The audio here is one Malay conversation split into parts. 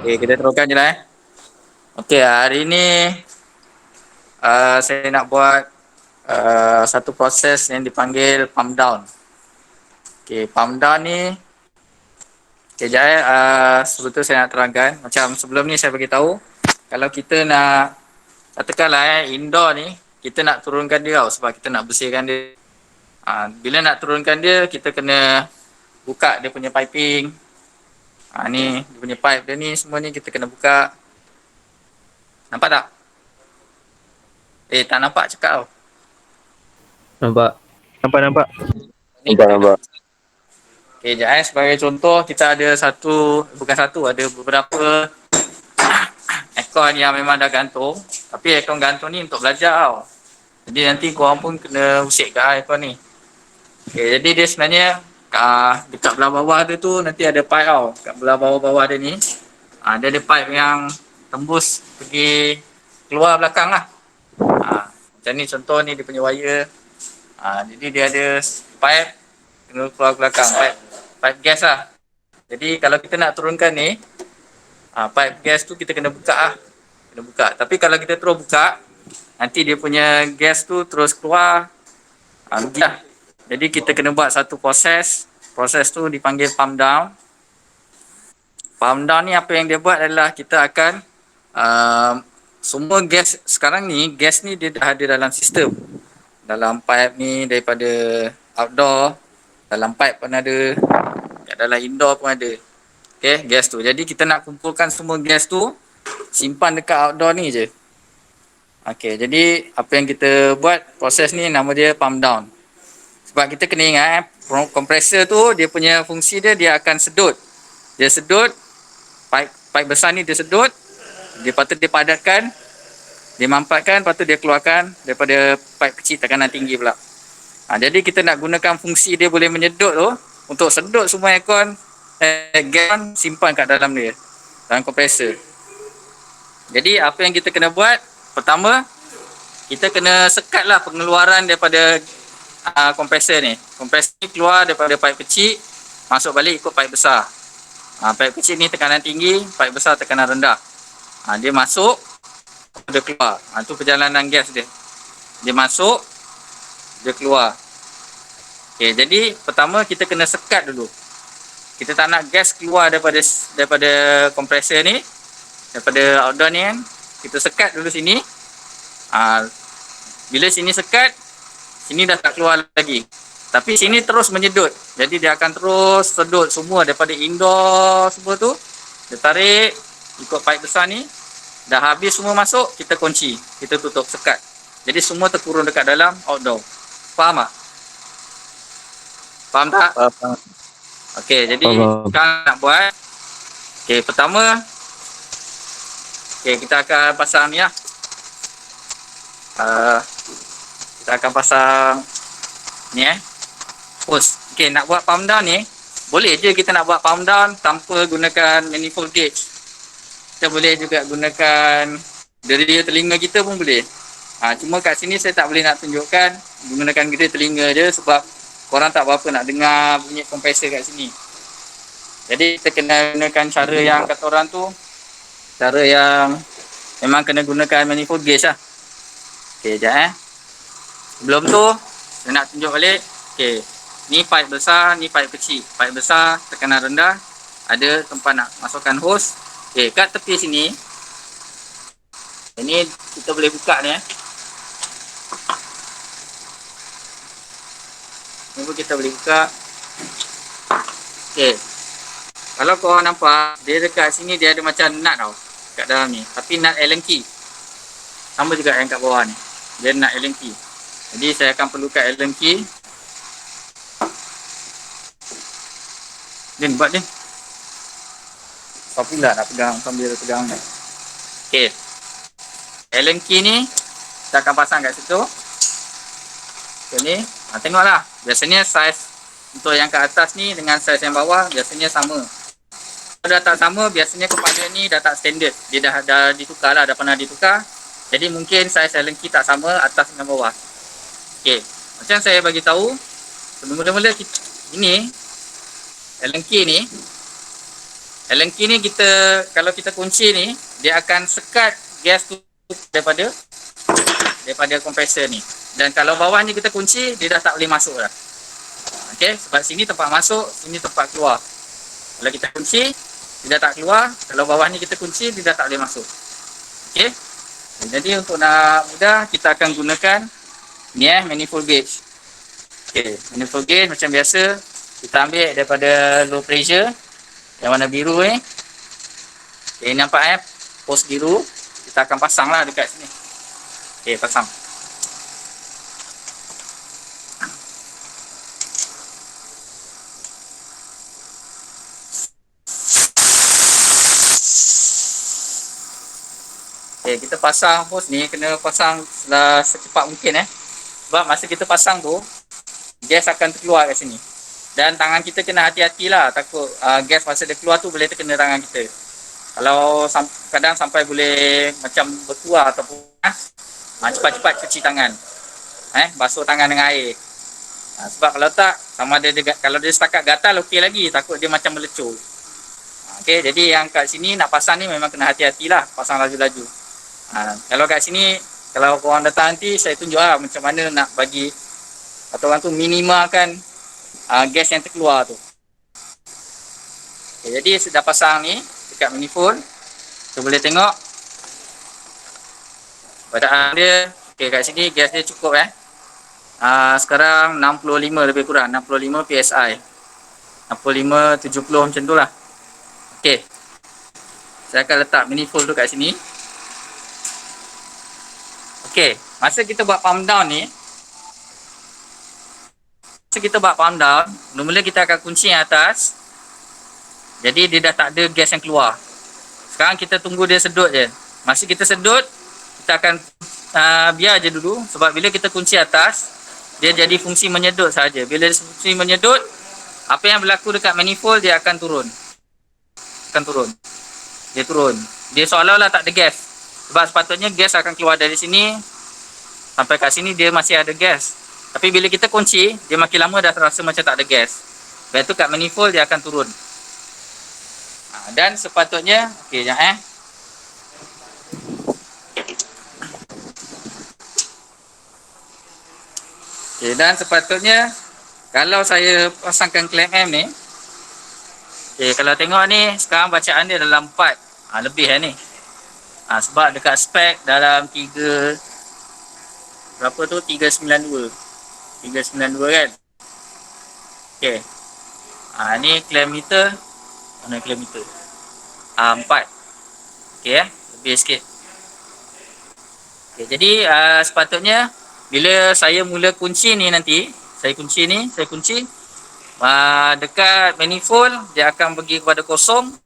Okay, kita teruskan je lah Okay, hari ni saya nak buat satu proses yang dipanggil pump down. Okay, pump down ni, okay, sekejap sebelum tu saya nak terangkan. Macam sebelum ni saya bagi tahu, kalau kita nak, katakanlah indoor ni, kita nak turunkan dia tau, sebab kita nak bersihkan dia. Bila nak turunkan dia, kita kena buka dia punya piping. Ni, dia punya pipe dia ni, semua ni kita kena buka. Nampak tak? Tak nampak cakap tau. Nampak. Nampak. Nampak. Okay, sekejap sebagai contoh, kita ada ada beberapa aircon yang memang dah gantung. Tapi aircon gantung ni untuk belajar tau. Jadi nanti korang pun kena usikkan aircon ni. Okay, jadi dia sebenarnya dekat belah bawah dia tu nanti ada pipe tau. Kat belah bawah-bawah dia ni, dia ada pipe yang tembus pergi keluar belakang lah. Macam ni contoh ni dia punya wire. Jadi dia ada pipe kena keluar belakang, pipe gas lah. Jadi kalau kita nak turunkan ni, pipe gas tu kita kena buka lah. Kena buka. Tapi kalau kita terus buka, nanti dia punya gas tu terus keluar. Lah. Jadi kita kena buat satu proses. Proses tu dipanggil pump down. Pump down ni apa yang dia buat adalah kita akan semua gas sekarang ni, gas ni dia dah ada dalam sistem. Dalam pipe ni daripada outdoor, dalam pipe pun ada, kat dalam indoor pun ada. Okay, gas tu. Jadi kita nak kumpulkan semua gas tu, simpan dekat outdoor ni je. Okay, jadi apa yang kita buat, proses ni nama dia pump down. Sebab kita kena ingat, kompresor tu dia punya fungsi dia akan sedut. Dia sedut, pipe besar ni dia sedut, dia patut dia padatkan, dia mampatkan, lepas tu dia keluarkan daripada pipe kecil tekanan tinggi pula. Jadi kita nak gunakan fungsi dia boleh menyedut tu untuk sedut semua aircon gas simpan kat dalam dia, dalam kompresor. Jadi apa yang kita kena buat, pertama kita kena sekatlah pengeluaran daripada kompresor ni. Kompresor ni keluar daripada pipe kecil, masuk balik ikut pipe besar. Pipe kecil ni tekanan tinggi, pipe besar tekanan rendah. Dia masuk, dia keluar. Tu perjalanan gas dia. Dia masuk, dia keluar. Okay, jadi pertama kita kena sekat dulu. Kita tak nak gas keluar daripada kompresor ni, daripada outdoor ni kan. Kita sekat dulu sini. Bila sini sekat, sini dah tak keluar lagi. Tapi sini terus menyedut. Jadi dia akan terus sedut semua daripada indoor semua tu. Dia tarik ikut pipe besar ni. Dah habis semua masuk, kita kunci. Kita tutup sekat. Jadi semua terkurung dekat dalam outdoor. Faham tak? Faham tak? Faham. Okey, jadi sekarang nak buat. Okey, pertama kita akan pasang ni lah. Kita akan pasang ni hose. Okey, nak buat pump down ni, boleh je kita nak buat pump down tanpa gunakan manifold gauge. Kita boleh juga gunakan dera telinga kita pun boleh. Cuma kat sini saya tak boleh nak tunjukkan menggunakan dera telinga je sebab korang tak berapa nak dengar bunyi kompresor kat sini. Jadi kita kena gunakan cara yang kata orang tu, cara yang memang kena gunakan manifold gauge lah. Okey, sekejap Sebelum tu saya nak tunjuk balik. Okey, ni pipe besar, ni pipe kecil. Pipe besar tekanan rendah, ada tempat nak masukkan hose. Okey, kat tepi sini, ini kita boleh buka ni Ni pun kita boleh buka. Okey. Kalau korang nampak, dia dekat sini dia ada macam nut tau. Kat dalam ni. Tapi nut Allen key. Sama juga yang kat bawah ni. Dia nut Allen key. Jadi saya akan perlukan Allen key. Din, buat Din. Kau pula nak pegang sambil pegang ni. Okey. Allen key ni kita akan pasang kat situ. Macam ni. Tengoklah. Biasanya saiz untuk yang ke atas ni dengan saiz yang bawah biasanya sama. Kalau dah tak sama, biasanya kepala ni dah tak standard. Dia dah ditukar lah, dah pernah ditukar. Jadi mungkin saiz Allen key tak sama atas dengan bawah. Okey. Macam saya bagi tahu, mula-mula ini Allen key ni Allen key ni kita, kalau kita kunci ni, dia akan sekat gas tu daripada kompresor ni. Dan kalau bawah ni kita kunci, dia dah tak boleh masuk dah. Okey, sebab sini tempat masuk, sini tempat keluar. Kalau kita kunci, dia dah tak keluar. Kalau bawah ni kita kunci, dia dah tak boleh masuk. Okey. Jadi untuk nak mudah, kita akan gunakan ni manifold gauge. Okey, manifold gauge macam biasa, kita ambil daripada low pressure yang warna biru ni. Okay, nampak pos biru. Kita akan pasang lah dekat sini. Okay, pasang. Okay, kita pasang pos ni, kena pasang secepat mungkin sebab masa kita pasang tu, gas akan terkeluar kat sini. Dan tangan kita kena hati-hatilah, takut gas masa dia keluar tu boleh terkena tangan kita. Kalau kadang sampai boleh macam bertuah ataupun cepat-cepat cuci tangan. Basuh tangan dengan air. Sebab kalau tak, sama ada kalau dia setakat gatal okey lagi, takut dia macam melecur. Okey, jadi yang kat sini nak pasang ni memang kena hati-hatilah, pasang laju-laju. Kalau kat sini, kalau korang datang nanti, saya tunjuk lah macam mana nak bagi atau orang tu minimalkan gas yang terkeluar tu. Okay, jadi sudah pasang ni dekat manifold, kita boleh tengok badan dia. Okay, kat sini gas dia cukup sekarang 65 lebih kurang, 65 PSI, 65 70 macam tu lah. Okay, saya akan letak manifold tu kat sini. Okay, masa kita buat pump down ni, mula-mula kita akan kunci yang atas. Jadi dia dah tak ada gas yang keluar. Sekarang kita tunggu dia sedut je. Masa kita sedut, kita akan biar je dulu. Sebab bila kita kunci atas, dia jadi fungsi menyedut saja. Bila dia fungsi menyedut, apa yang berlaku dekat manifold, dia akan turun. Dia turun. Dia seolah-olah tak ada gas. Sebab sepatutnya gas akan keluar dari sini sampai kat sini dia masih ada gas. Tapi bila kita kunci, dia makin lama dah terasa macam tak ada gas. Lepas tu kat manifold dia akan turun. Dan sepatutnya, okey sekejap okey, dan sepatutnya kalau saya pasangkan clamp M ni, okey, kalau tengok ni sekarang bacaan dia dalam 4 lebih ni. Sebab dekat spek dalam 3 berapa tu, 392 kan. Okey. Ni clamp meter. Mana clamp meter? 4. Okey lebih sikit. Okey, jadi sepatutnya bila saya mula kunci ni nanti, saya kunci dekat manifold dia akan pergi kepada kosong.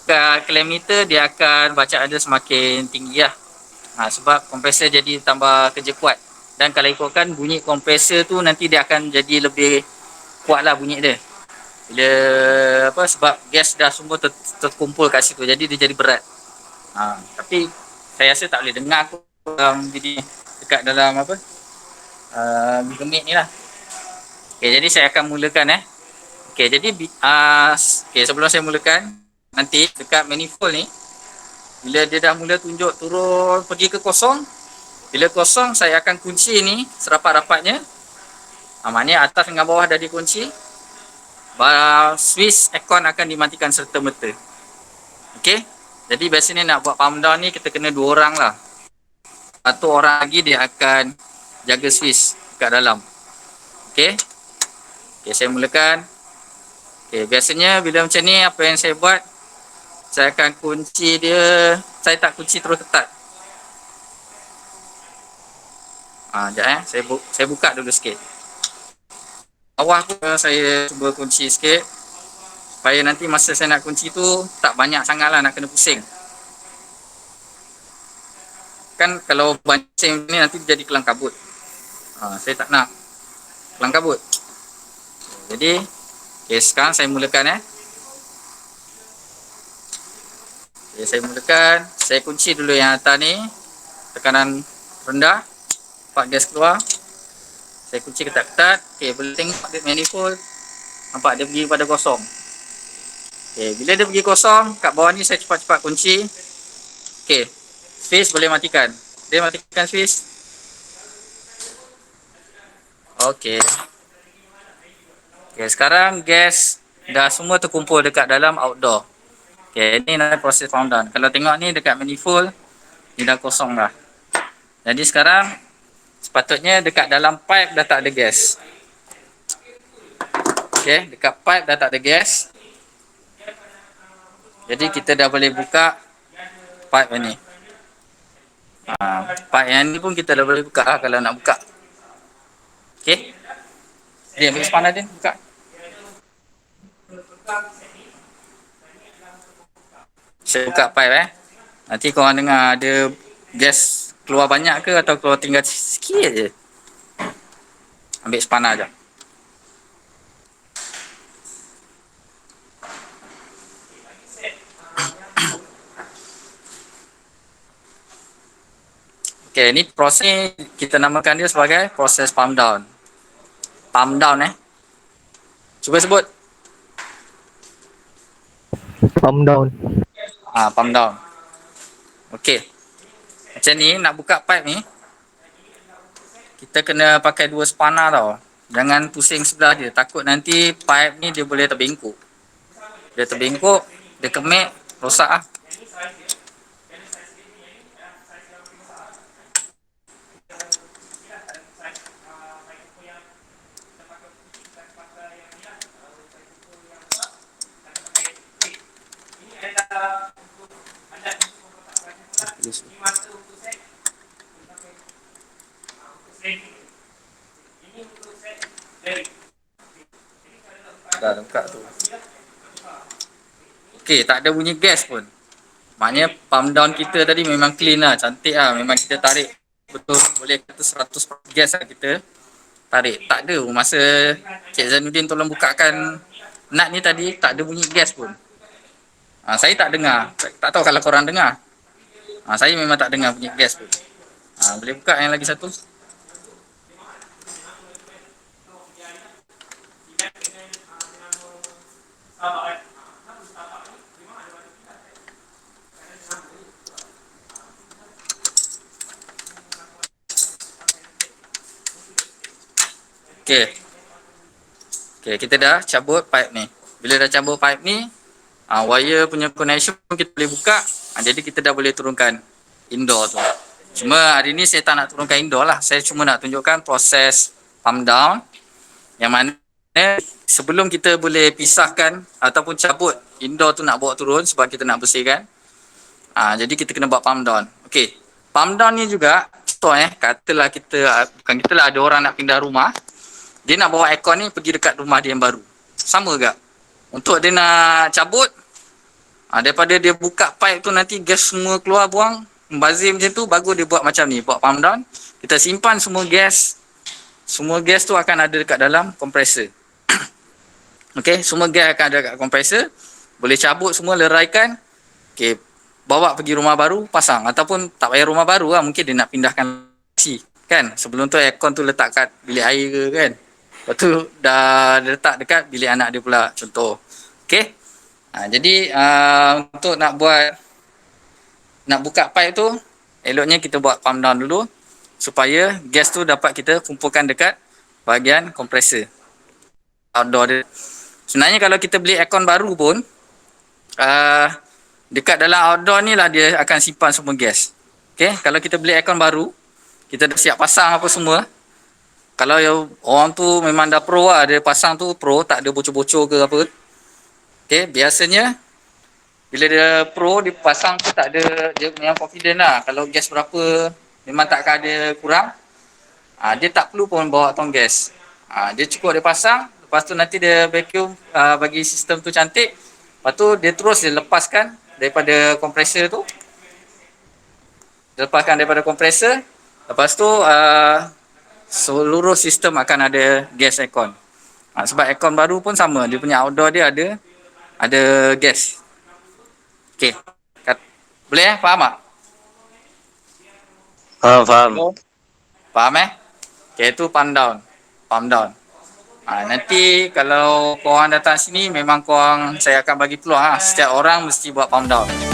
Dekat clamp meter dia akan bacaan dia semakin tinggi lah. Sebab kompresor jadi tambah kerja kuat. Dan kalau ikutkan bunyi kompresor tu nanti dia akan jadi lebih kuat lah bunyi dia. Bila sebab gas dah semua terkumpul kat situ, jadi dia jadi berat. Tapi saya rasa tak boleh dengar aku jadi dekat dalam Google Meet ni lah. Okay, jadi saya akan mulakan Okay, jadi sebelum saya mulakan, nanti dekat manifold ni, bila dia dah mula tunjuk turun pergi ke kosong, bila kosong saya akan kunci ni serapat-rapatnya. Maknanya atas dengan bawah dah dikunci. Switch aircon akan dimatikan serta-merta. Okey. Jadi biasanya nak buat pump down ni kita kena 2 orang lah. 1 orang lagi dia akan jaga switch kat dalam. Okey. Okey, saya mulakan. Okey, biasanya bila macam ni apa yang saya buat, saya akan kunci dia, saya tak kunci terus ketat. Sekejap saya buka dulu sikit. Bawah pun saya cuba kunci sikit supaya nanti masa saya nak kunci tu tak banyak sangat lah nak kena pusing. Kan kalau banyak pusing ni nanti jadi kelang kabut. Saya tak nak kelang kabut. Jadi sekarang saya mulakan saya mulakan. Saya kunci dulu yang atas ni, tekanan rendah, nampak gas keluar. Saya kunci ketat-ketat. Boleh tengok dia manifold, nampak dia pergi pada kosong. Okay, bila dia pergi kosong, kat bawah ni saya cepat-cepat kunci. Okay, switch boleh matikan. Dia matikan switch. Okay. Okay, sekarang gas dah semua terkumpul dekat dalam outdoor. Okay, ni nak proses pump down. Kalau tengok ni dekat manifold, ni dah kosong dah. Jadi sekarang, sepatutnya dekat dalam pipe dah tak ada gas. Okay, dekat pipe dah tak ada gas. Jadi kita dah boleh buka pipe ni. Pipe yang ni pun kita dah boleh buka lah kalau nak buka. Okay. Dia ambil spanner dia, buka. Saya buka pipe Nanti korang dengar ada gas keluar banyak ke atau keluar tinggal sikit je. Ambil spanner je. Okay, ni proses ni kita namakan dia sebagai proses pump down. Pump down Cuba sebut. Pump down. Pump down. Okay. Macam ni, nak buka pipe ni, kita kena pakai 2 spanner tau. Jangan pusing sebelah dia. Takut nanti pipe ni dia boleh terbengkok. Dia terbengkok, dia kemik, rosak lah. Dah buka tu. Okey, tak ada bunyi gas pun. Maknanya pump down kita tadi memang clean lah, cantik lah. Memang kita tarik betul, boleh kata 100% gas lah kita tarik. Tak ada masa Cik Zainuddin tolong bukakan nut ni tadi, tak ada bunyi gas pun. Saya tak dengar. Tak tahu kalau korang dengar. Saya memang tak dengar bunyi gas pun. Boleh buka yang lagi satu. Okey. Okey, kita dah cabut pipe ni. Bila dah cabut pipe ni, wire punya connection kita boleh buka. Jadi kita dah boleh turunkan indoor tu. Cuma hari ni saya tak nak turunkan indoor lah. Saya cuma nak tunjukkan proses pump down. Yang mana sebelum kita boleh pisahkan ataupun cabut indoor tu nak bawa turun sebab kita nak bersihkan. Jadi kita kena buat pump down. Okey. Pump down ni juga contoh katalah kita, bukan kita lah, ada orang nak pindah rumah. Dia nak bawa aircon ni pergi dekat rumah dia yang baru. Sama juga. Untuk dia nak cabut, daripada dia buka pipe tu nanti gas semua keluar buang, membazir macam tu, bagus dia buat macam ni, buat pump down. Kita simpan semua gas. Semua gas tu akan ada dekat dalam kompresor. Okey, semua gas akan ada dekat kompresor. Boleh cabut semua, leraikan. Okey, bawa pergi rumah baru, pasang. Ataupun tak payah rumah baru lah, mungkin dia nak pindahkan si kan. Sebelum tu aircon tu letak kat bilik air ke kan. Lepas tu dah letak dekat bilik anak dia pula, contoh. Okey. Jadi untuk nak buka pipe tu, eloknya kita buat pump down dulu supaya gas tu dapat kita kumpulkan dekat bahagian kompresor outdoor dia. Sebenarnya kalau kita beli aircon baru pun, dekat dalam outdoor ni lah dia akan simpan semua gas. Okey, kalau kita beli aircon baru, kita dah siap pasang apa semua. Kalau orang tu memang dah pro lah, dia pasang tu pro, tak ada bocor-bocor ke apa. Okey, biasanya bila dia pro, dia pasang tu tak ada, dia memang confident lah. Kalau gas berapa, memang takkan ada kurang. Dia tak perlu pun bawa tong gas. Dia cukup dia pasang, lepas tu nanti dia vacuum bagi sistem tu cantik. Lepas tu dia terus dia lepaskan daripada kompresor tu. Dia lepaskan daripada kompresor. Lepas tu seluruh sistem akan ada gas aircon. Sebab aircon baru pun sama, dia punya outdoor dia ada gas. Okey. Boleh faham tak? Faham. Faham Okey, itu pump down. Pump down. Nanti kalau korang datang sini memang korang saya akan bagi peluang lah. Setiap orang mesti buat palm down.